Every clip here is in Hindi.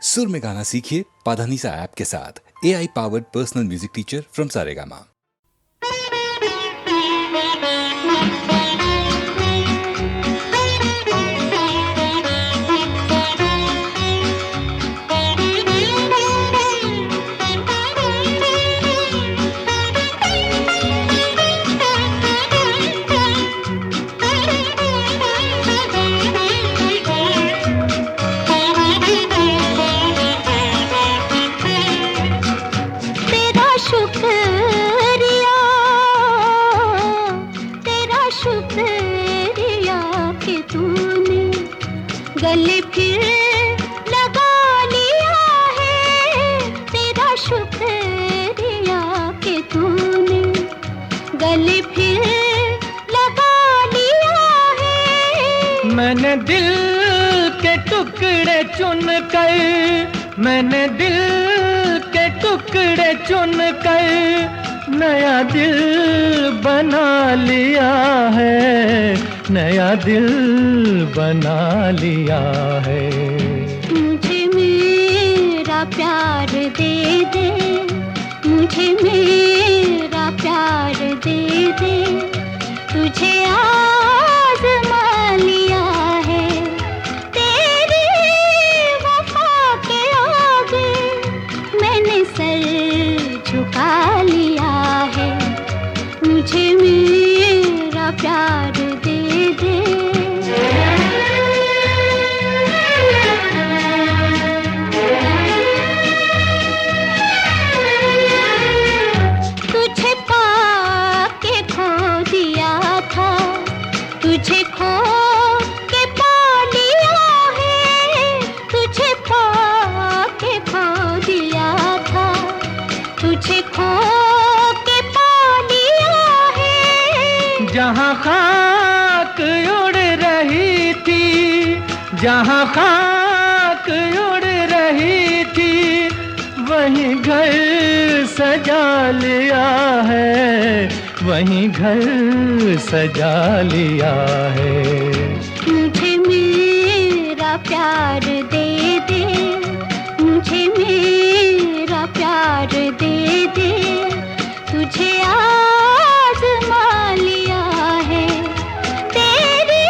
सुर में गाना सीखिए पाधानीसा ऐप के साथ। AI powered personal music teacher from Saregama. गले फिर लगा लिया है, तेरा शुक्रिया कि तूने गले फिर लगा लिया है। मैंने दिल के टुकड़े चुन कर, मैंने दिल के टुकड़े चुन कर नया दिल बना लिया है, नया दिल बना लिया है। मुझे मेरा प्यार दे दे, मुझे मेरा प्यार दे दे, तुझे आज़मा लिया है, तेरी वफा के आगे मैंने सर झुका लिया है। मुझे मेरा प्यार दे दे। तुझे पाके खो दिया था, तुझे खो के पा लिया है, तुझे पाके खो दिया था, तुझे खो के पा लिया है। जहाँ खाक उड़ रही थी, जहाँ खाक उड़ रही थी, वहीं घर सजा लिया है, वहीं घर सजा लिया है। मुझे मेरा प्यार दे दे, मुझे मेरा प्यार दे दे, तुझे आज़मा लिया है, तेरी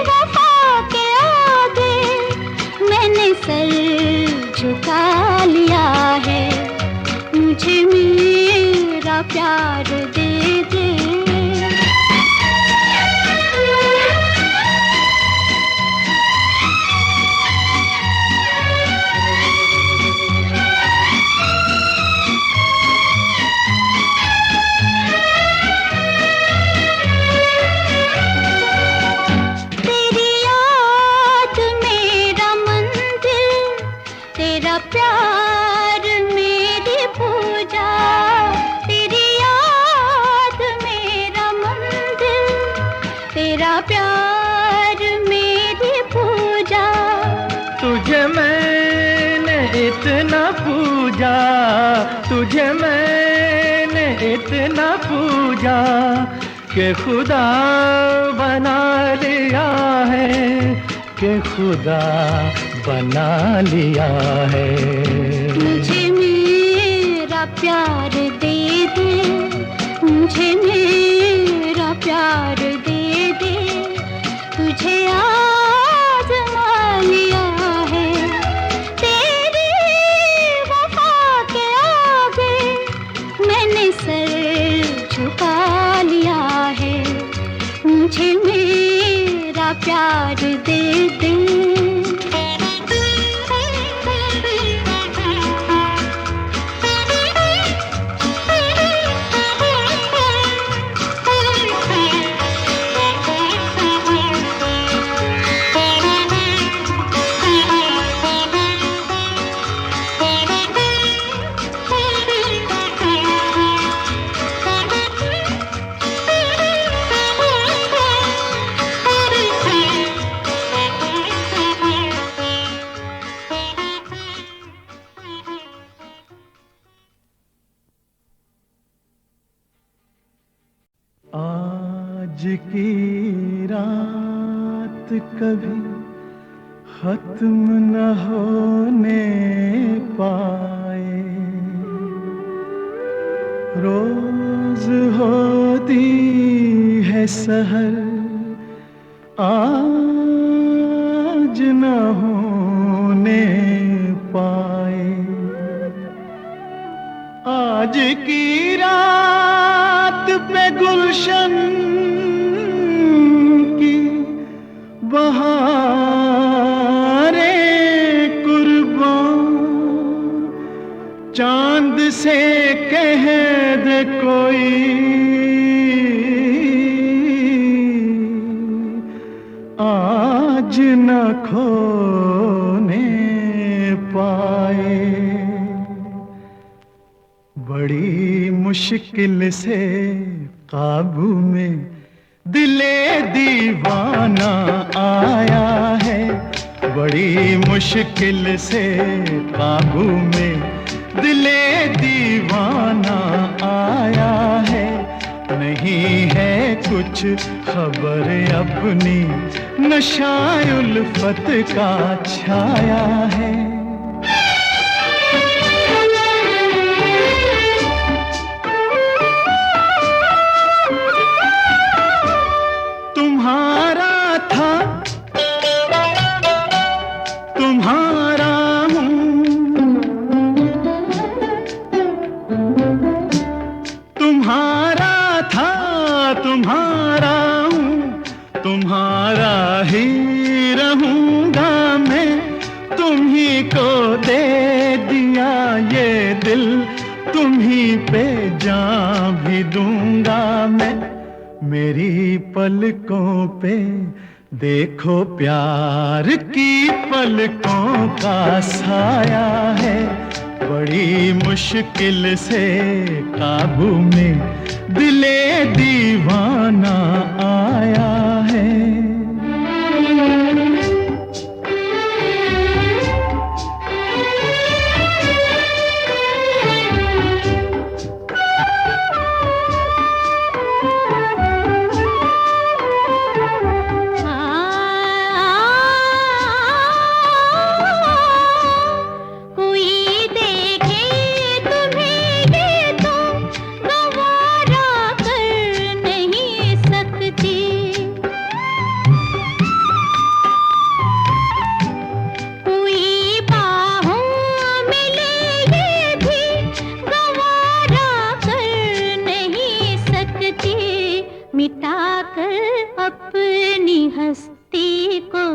वफा के आगे मैंने सर झुका लिया है। मुझे मेरा प्यार दे दे। तेरी याद मेरा मंदिर, तेरा प्यार मेरी पूजा, तेरी याद मेरा मंदिर, तेरा प्यार मेरी पूजा। तुझे मैंने इतना पूजा, तुझे मैंने इतना पूजा कि खुदा बना लिया है, कि खुदा बना लिया है। मुझे मेरा प्यार दे दे, मुझे मेरा प्यार दे दे, तुझे आज़मा लिया है, तेरी वफा के आगे मैंने सर झुका लिया है। मुझे मेरा प्यार दे दे। आज की रात कभी खत्म न होने पाए। रोज होती है सहर, आज न होने पाए। आज की रात पे गुलशन की बहारें कुर्बान, चांद से कह दे कोई आज न खोने पाए। बड़ी मुश्किल से काबू में दिले दीवाना आया है। बड़ी मुश्किल से काबू में दिले दीवाना आया है। नहीं है कुछ खबर अपनी, नशा उल्फत का छाया है। तुम्हारा था, तुम्हारा हूँ, तुम्हारा था, तुम्हारा हूँ, तुम्हारा ही रहूंगा मैं। तुम ही को दे दिया ये दिल, तुम ही पे जान भी दूंगा मैं। मेरी पलकों पे देखो प्यार की पलकों का साया है। बड़ी मुश्किल से काबू में दिले दीवाना आया है। मिटाकर अपनी हस्ती को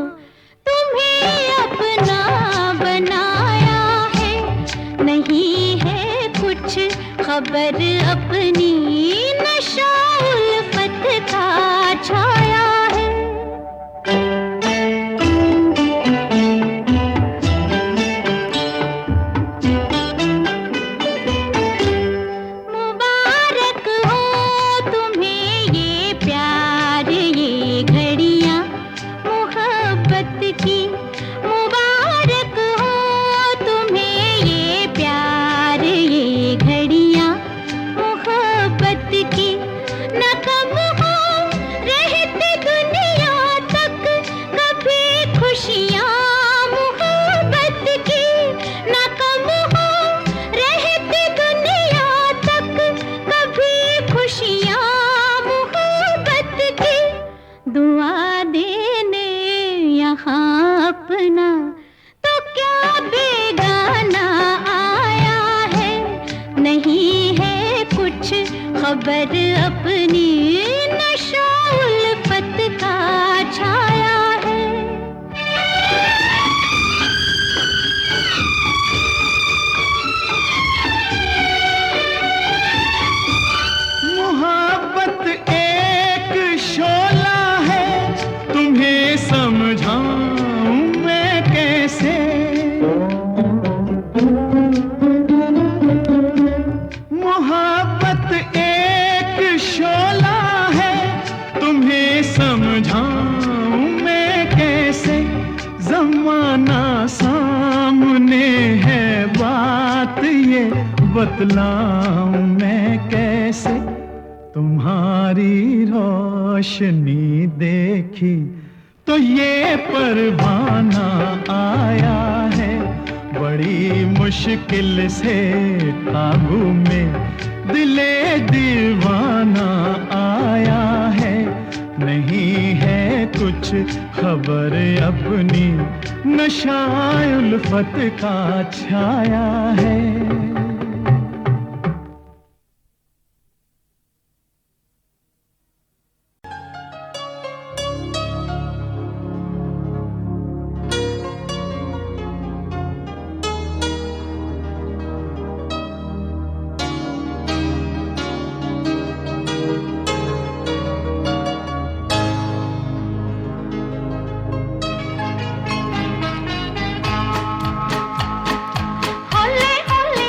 तुम्हें अपना बनाया है। नहीं है कुछ खबर अपनी, नशा उल्फत का छाया है। दुआ देने यहाँ अपना तो क्या बेगाना आया है। नहीं है कुछ खबर अपनी, नशा उल्फत का छाया है। मोहब्बत एक शोला है, तुम्हें समझाऊं मैं कैसे। मोहब्बत एक शोला है, तुम्हें समझाऊं मैं कैसे। जमाना सामने है, बात ये बतलाऊं मैं कैसे। तुम्हारी रोशनी देखी तो ये परवाना आया है। बड़ी मुश्किल से काबू में दिले दीवाना आया है। नहीं है कुछ खबर अपनी, नशा उल्फत का छाया है। ओले ओले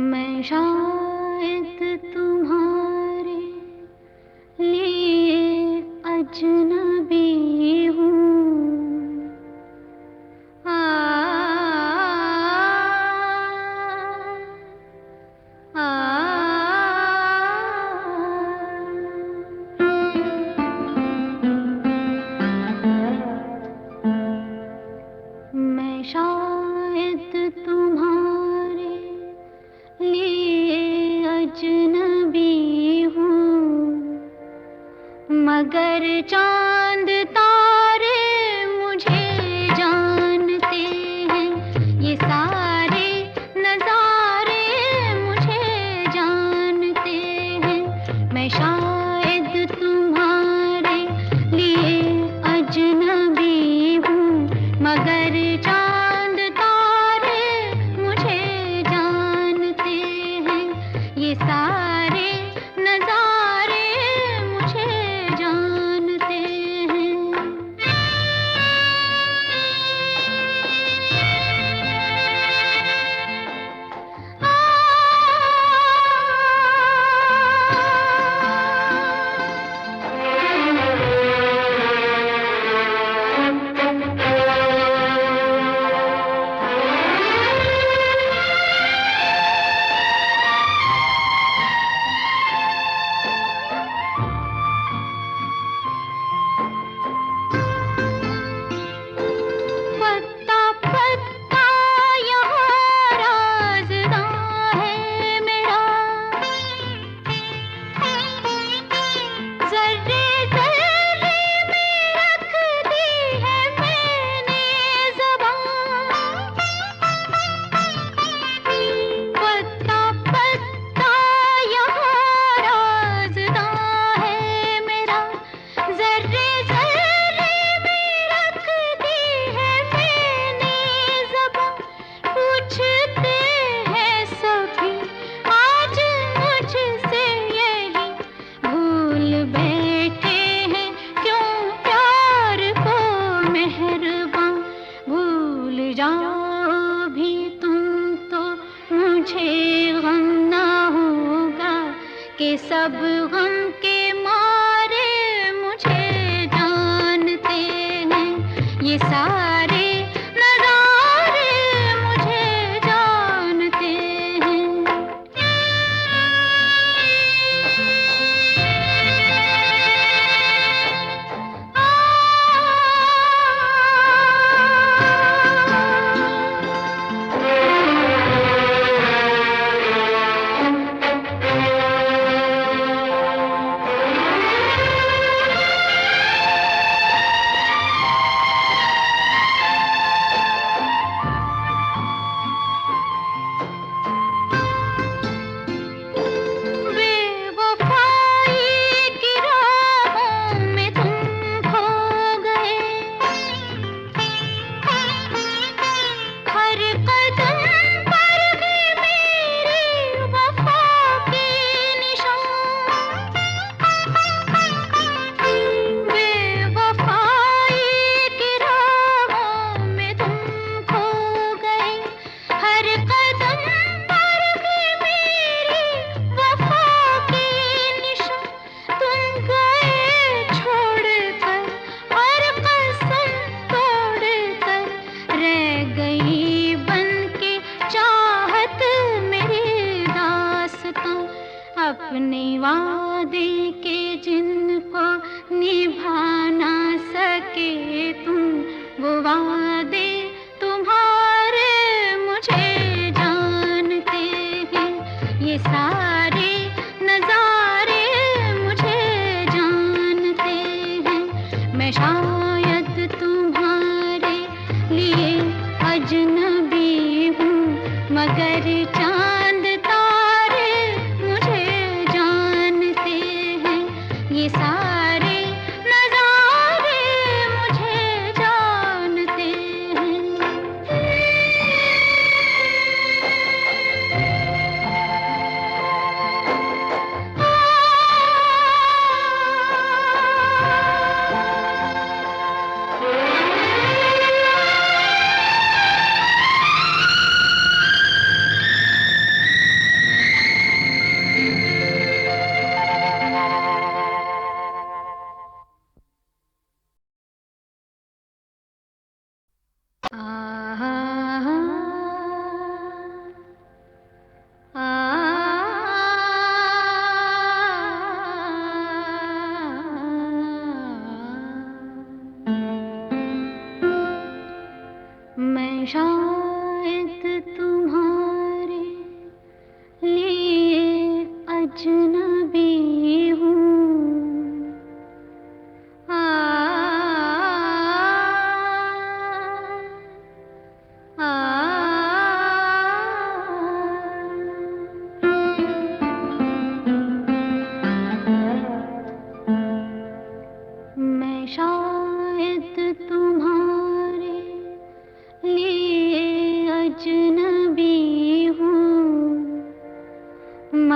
मैं शायद तुम्हारे लिए अजनबी हूँ। आ, आ, मैं शायद तुम्हारे लिए अजनबी हूँ, मगर चांद तारे मुझे जानते हैं। ये सारे नजारे मुझे जानते हैं। मैं शायद तुम्हारे लिए अजनबी हूँ, मगर चांद तारे मुझे जानते हैं। ये सारे नजारे मुझे जानते हैं। पत्ता पत्ता यहाँ राज़दां है मेरा, ज़र्रे ज़र्रे में रख दी है मैंने ज़बां। पत्ता पत्ता यहाँ राज़दां है मेरा, ज़र्रे ज़र्रे में रख दी है मैंने ज़बां। पूछते हैं सभी आज मुझसे यही, भूल बैठे हैं क्यों प्यार को मेहरबां। भूल जाओ भी तुम तो मुझे गम ना होगा, कि सब गम के मारे मुझे जानते हैं। ये सारे नजारे मुझे जानते हैं। बेवफाई की राहों में तुम खो गए, हर कदम पर भी मेरी वफा के निशान। बेवफाई की राहों में तुम खो गए, हर कदम पर भी मेरी वफा के निशान। तुम गए छोड़कर और कसम तोड़कर, रह गई बनके चाहत मेरी दास्तां। अपने वादे के जिनको निभा ना सके तुम, वो वादे तुम्हारे मुझे जानते हैं। ये सारे नजारे मुझे जानते हैं। मैं शायद तुम्हारे लिए अजनबी हूँ, मगर चांद तारे मुझे जानते हैं। ये सारे नजारे मुझे जानते हैं।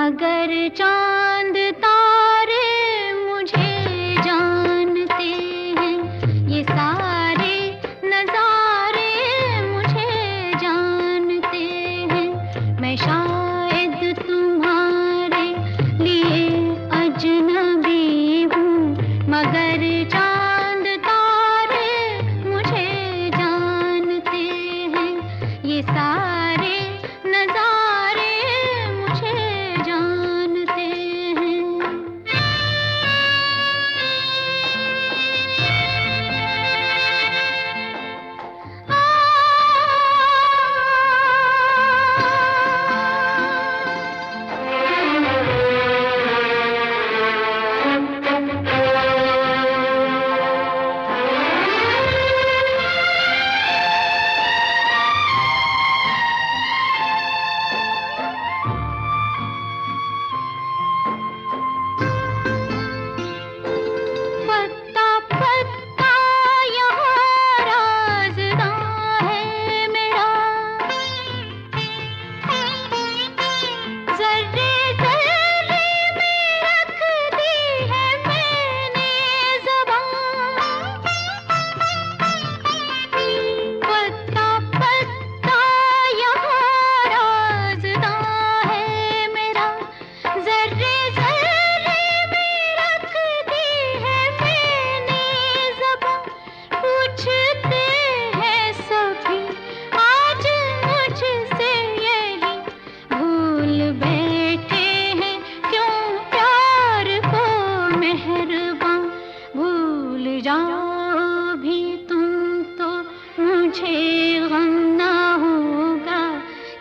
मगर चांद तारे मुझे जानते हैं, ये सारे नजारे मुझे जानते हैं। मैं शायद तुम्हारे लिए अजनबी हूँ, मगर चांद तारे मुझे जानते हैं, ये सारे नजारे मुझे जानते हैं। पत्ता पत्ता यहाँ राज़दां है मेरा, ज़र्रे ज़र्रे में रख दी है मैंने ज़बान। पत्ता पत्ता यहाँ राज़दां है मेरा, ज़र्रे ज़र्रे में रख दी है मैंने ज़बां। पूछते हैं सभी आज मुझसे यही, भूल बैठे हैं क्यों प्यार को मेहरबां। भूल जाओ भी तुम तो मुझे गम ना होगा,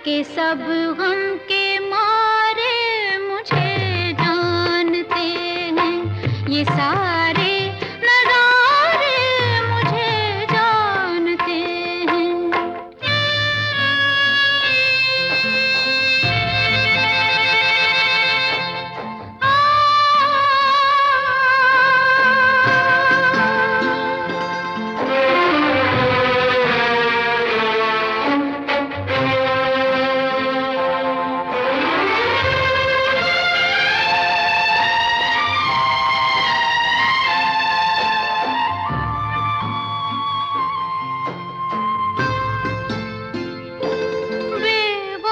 कि सब गम के मारे मुझे जानते हैं, ये सारे नजारे मुझे जानते हैं।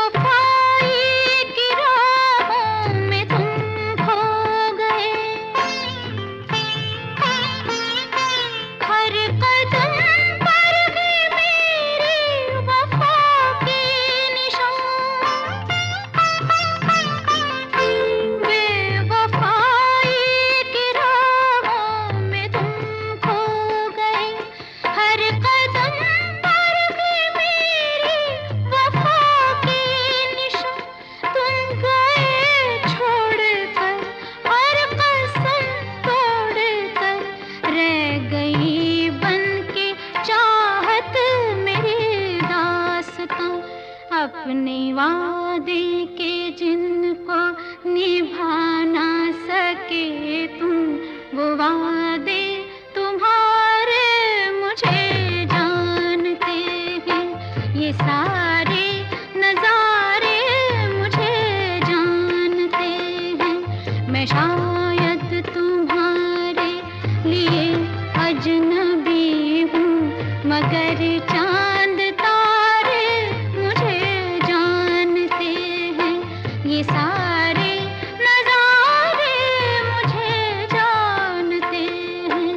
बेवफाई की राहों में तुम खो गए, हर कदम पर भी मेरी वफा के निशान। बेवफाई की राहों में तुम खो गए, हर कदम पर भी मेरी वफा के निशान। तुम गए छोड़कर और कसम तोड़कर, रह गई बनके चाहत मेरी दास्तां। अपने वादे के जिनको निभा ना सके तुम, वो वादे तुम्हारे मुझे जानते हैं, ये सारे नजारे मुझे जानते हैं। मैं शायद तुम्हारे लिए अजनबी हूँ, मगर चांद तारे मुझे जानते हैं, ये सारे नजारे मुझे जानते हैं।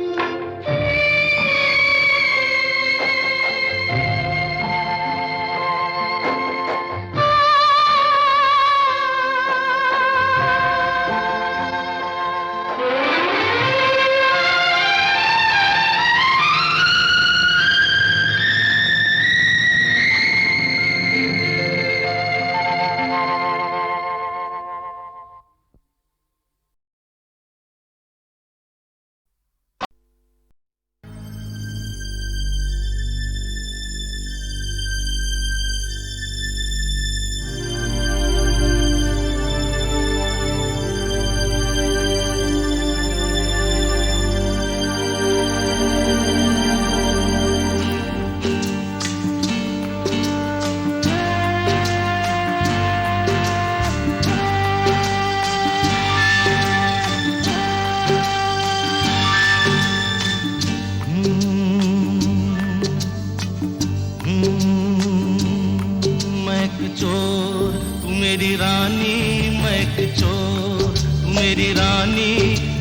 रानी मैं एक चोर, तू मेरी रानी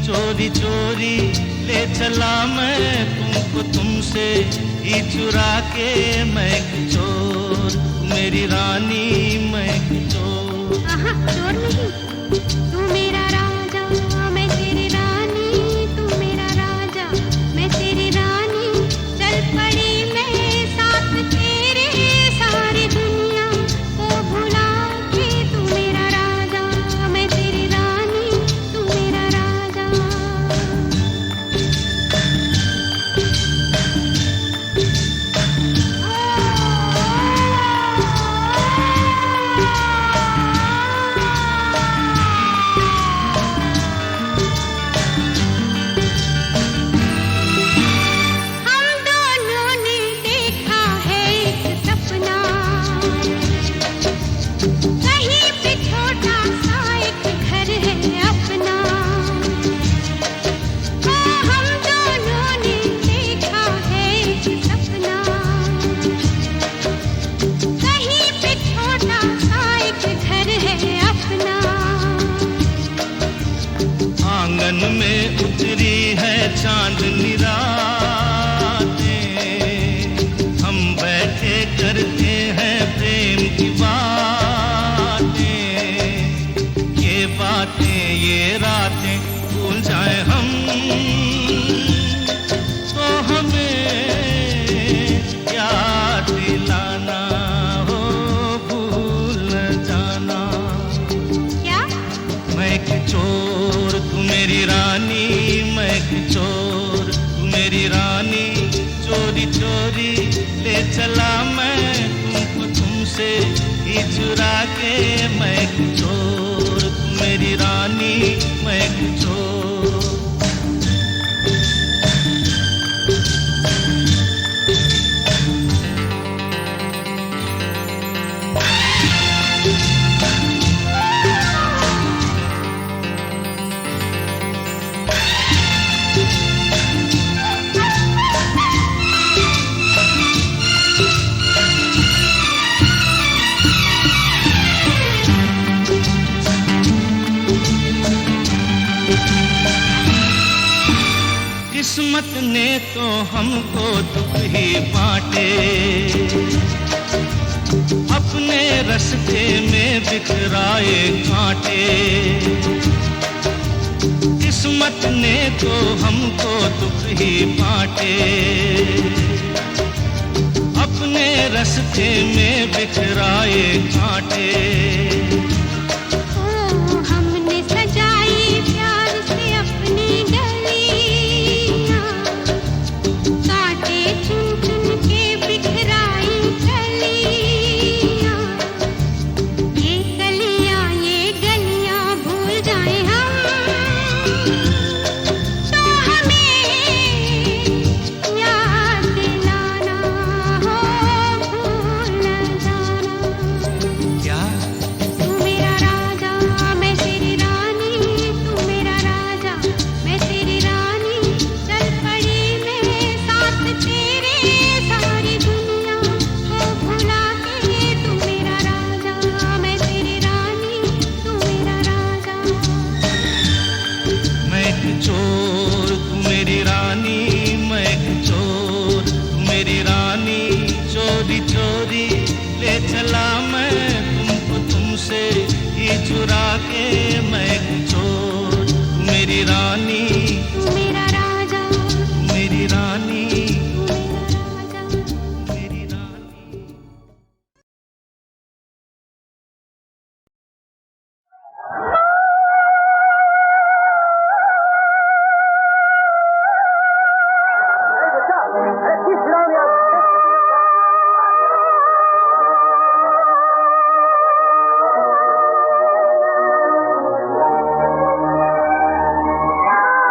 चोरी चोरी ले चला मैं तुमको तुमसे ही चुरा के। मैं एक चोर, तू मेरी रानी मैं एक चोर। चोर नहीं, तू मेरा राजा मैं तेरी रानी, तू मेरा राजा मैं तेरी रानी। चल पड़ी मैं साथ तेरे सारी दुनिया को भुला के। तू मेरा राजा मैं तेरी रानी, तू मेरा राजा। आंगन में उतरी है चांदनी रातें, हम बैठे करते हैं प्रेम की बातें। ये बातें ये रातें भूल जाए हम तो हमें याद दिलाना हो, भूल न जाना। क्या? मैं एक चोर, तू मेरी रानी मैं एक चोर, तू मेरी रानी चोरी चोरी ले चला मैं तुमको तुमसे ही चुरा के। मैं एक चोर, तू मेरी रानी मैं एक चोर। किस्मत ने तो हमको दुख ही बांटे, अपने रास्ते में बिखराए कांटे। किस्मत ने तो हमको दुख ही बांटे, अपने रास्ते में बिखराए कांटे। हमने सजाई प्यार से अपनी गलियां, कांटे चुन चुन के बिखराई कलियां। ये गलियां भूल जाए हम तो हमें याद दिलाना हो, भूल न जाना। क्या? तू मेरा राजा मैं तेरी रानी, तू मेरा राजा मैं तेरी रानी। चल पड़ी मैं साथ तेरे सारी दुनिया को भुला के। तू मेरा राजा मैं तेरी रानी, तू मेरा राजा। मैं एक चोर, तू मेरी रानी मैं एक चोर, तू मेरी रानी चोरी चोरी ले चला मैं तुमको तुमसे ही चुरा के। मैं एक चोर, तू मेरी रानी, तू मेरा राजा, तू मेरी रानी, तू मेरा राजा। मेरी रानी। Hey,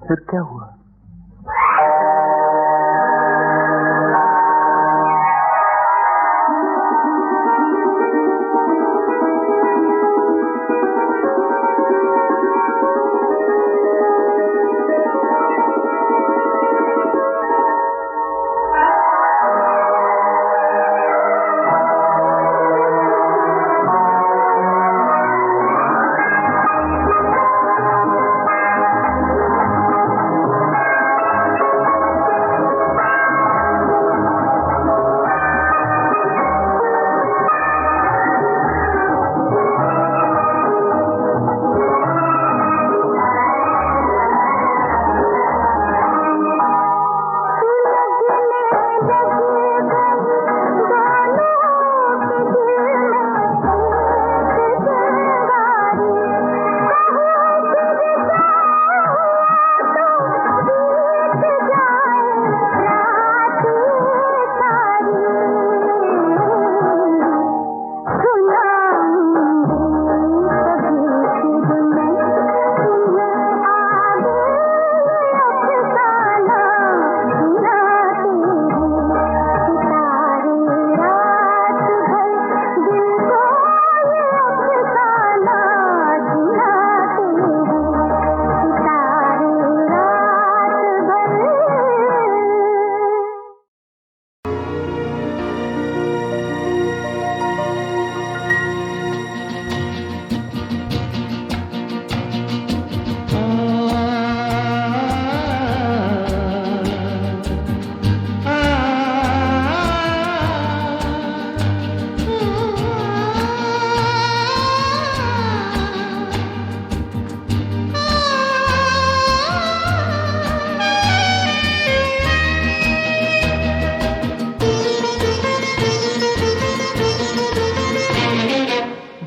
फिर क्या हुआ?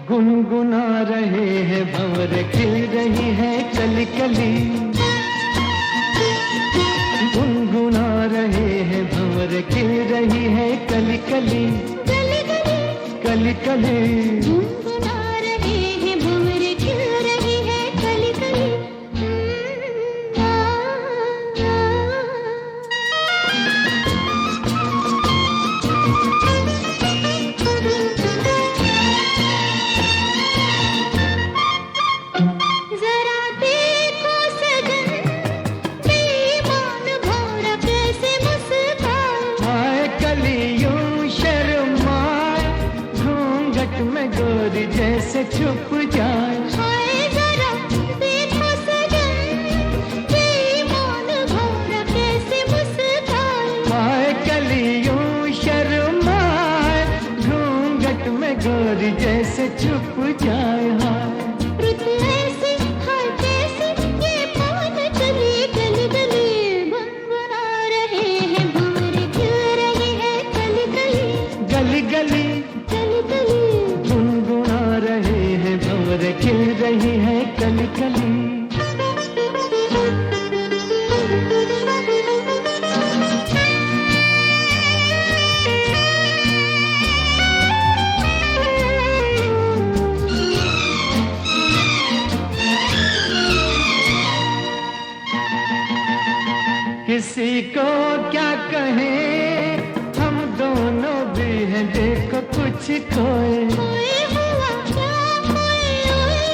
गुनगुना रहे हैं भंवर, खिल रही है कली कली। गुनगुना रहे हैं भंवर, खिल रही है कली कली। कली कली गुनगुना रहे हैं भंवर, खिल रही है कली कली। जरा देखो सजन, बेईमान भौरा कैसे मुस्काए। हाय कलियों शर्माए, घूंघट में गोरी जैसे छुप जाए। हाय जरा देखो सजन, बेईमान भौरा कैसे मुस्काए। हाय कलियों शर्माए, घूंघट में गोरी जैसे छुप जाए। हाय रुत ऐसी हाय कैसी, ये पवन चली गली गली। गुनगुना रहे हैं भंवर, खिल रही है कली कली। गली गली कली कली गुनगुना रहे हैं भंवर, खिल रही है कली कली। किसी को क्या कहें, हम दोनों भी हैं देखो कुछ खोए। खोए हुआ क्या खोए हुए,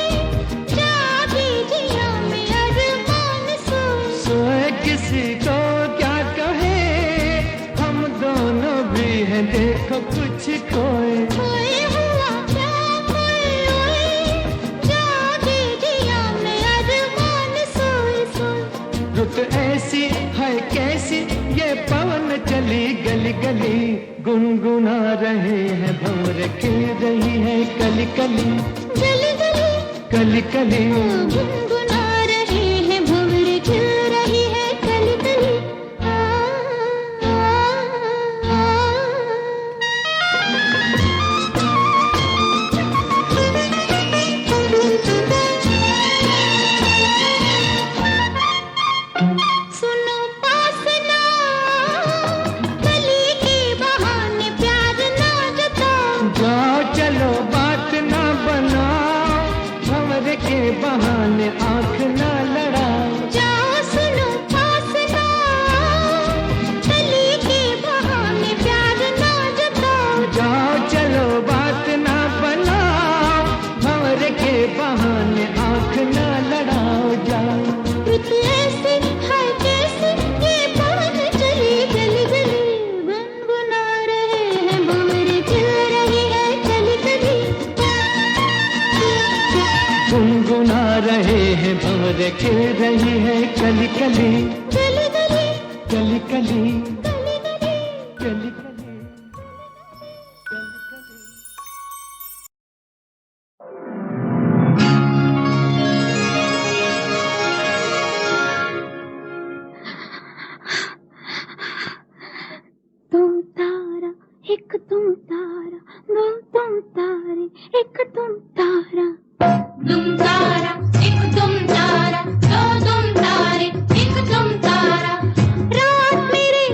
जागी जिया में अरमान सोए। सोए किसी को क्या कहें, हम दोनों भी हैं देखो कुछ खोए। खोए हुआ क्या खोए हुए, जागी जिया में अरमान सोए सोए। रुत ऐसी है कैसी, ये पवन चली गली गली। गुनगुना रहे हैं भंवर, खिल रही है कली कली। गली गली कली कली गुनगुना रहे हैं भंवर, खिल रही है कली कली। सुनो पास ना, कली के बहाने प्यार ना जताओ। जाओ चलो बात ना बनाओ, भंवर के बहाने आ कली गली गली कली कली गली गली कली कली। तुम तारा एक तुम तारा दो तुम तारे एक तुम तारा एक तुम तारा दो तुम तारे एक तुम तारा रात मेरे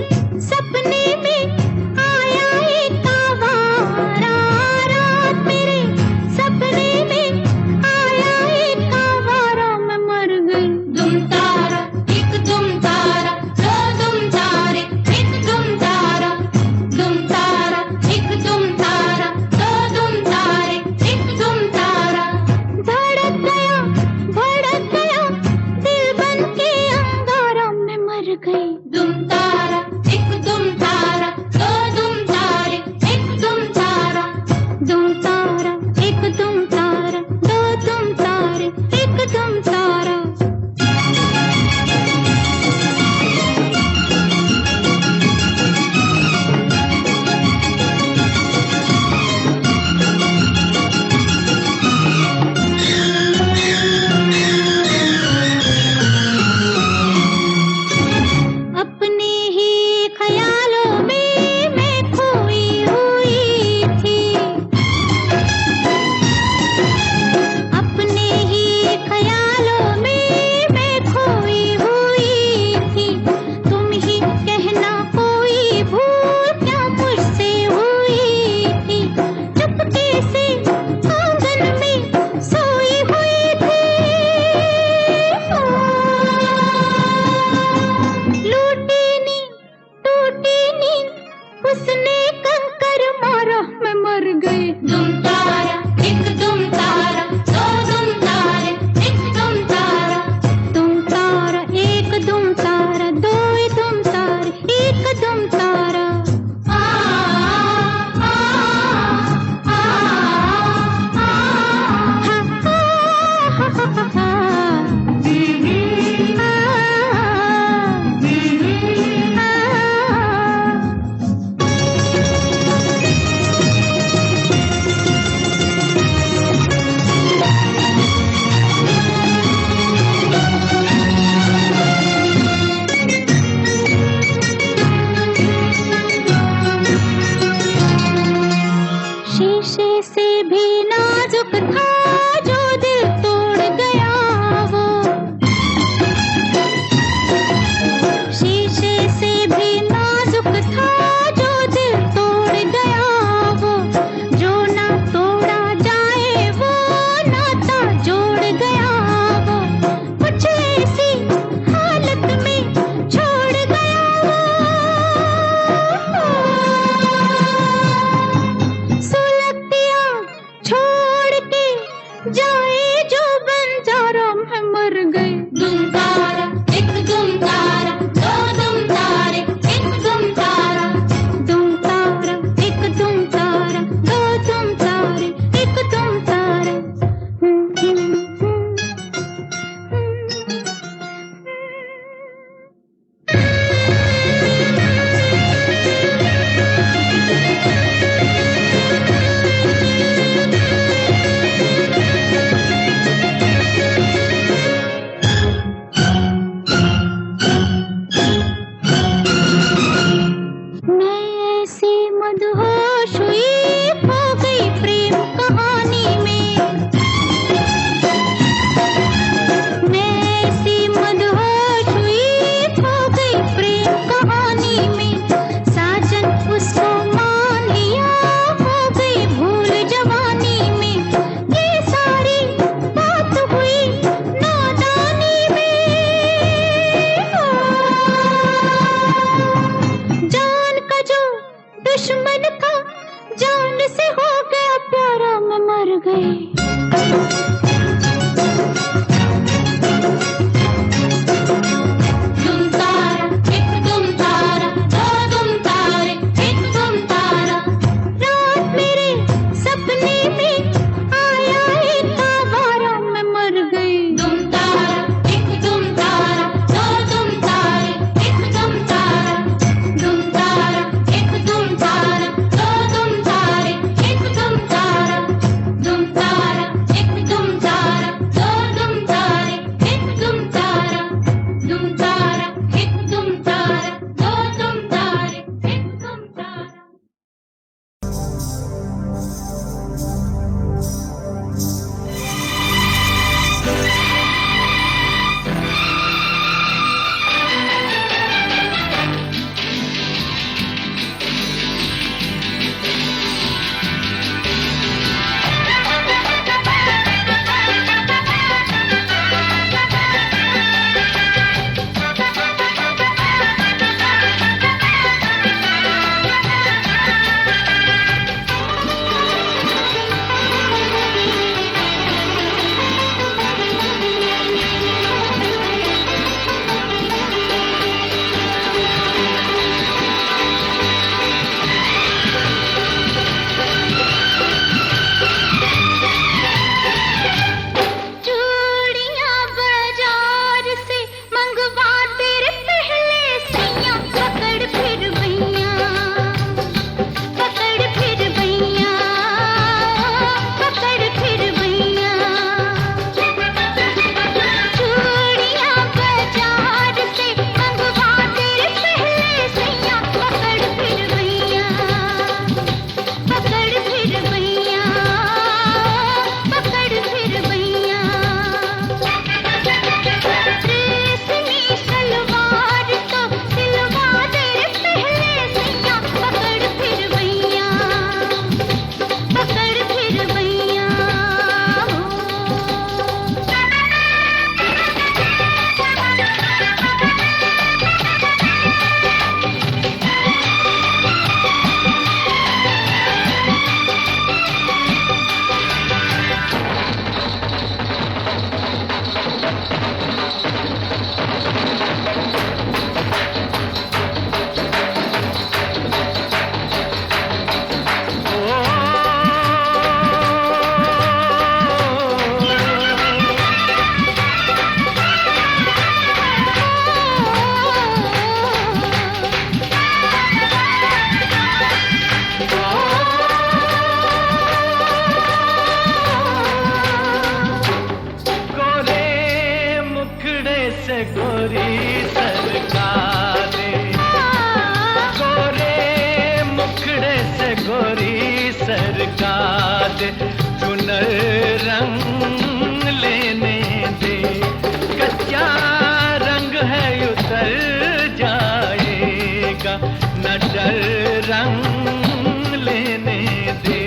हर रंग लेने दे।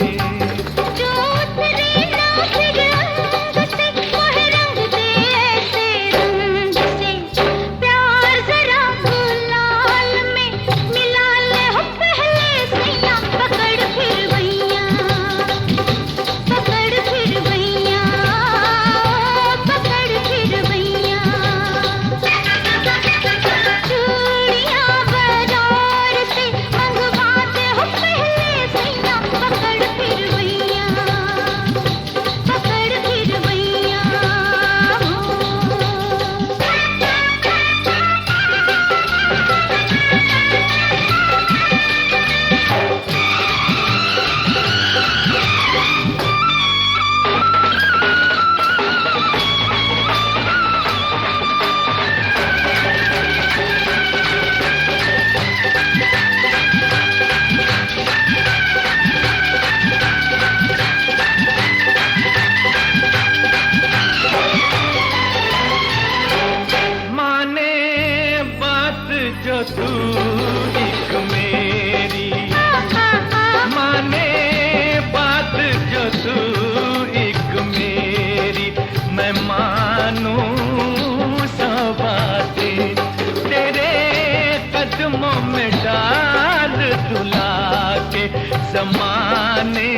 जो उतरे ना फिर रंग से, वह रंग दे ऐसे रंग से। प्यार जरा गुलाल में मिला ले हो पहले सैया। पकड़ फिर भैया, पकड़ फिर भैया, पकड़ फिर भैया। चूड़ियां बाजार से मंगवाते हो पहले सैया। पकड़ फिर भैया, पकड़ फिर भैया। माने बात जो तू एक मेरी, माने बात जो तू एक मेरी, मैं मानूं सौ बातें तेरे कदमों में डाल दुला के। ज़माने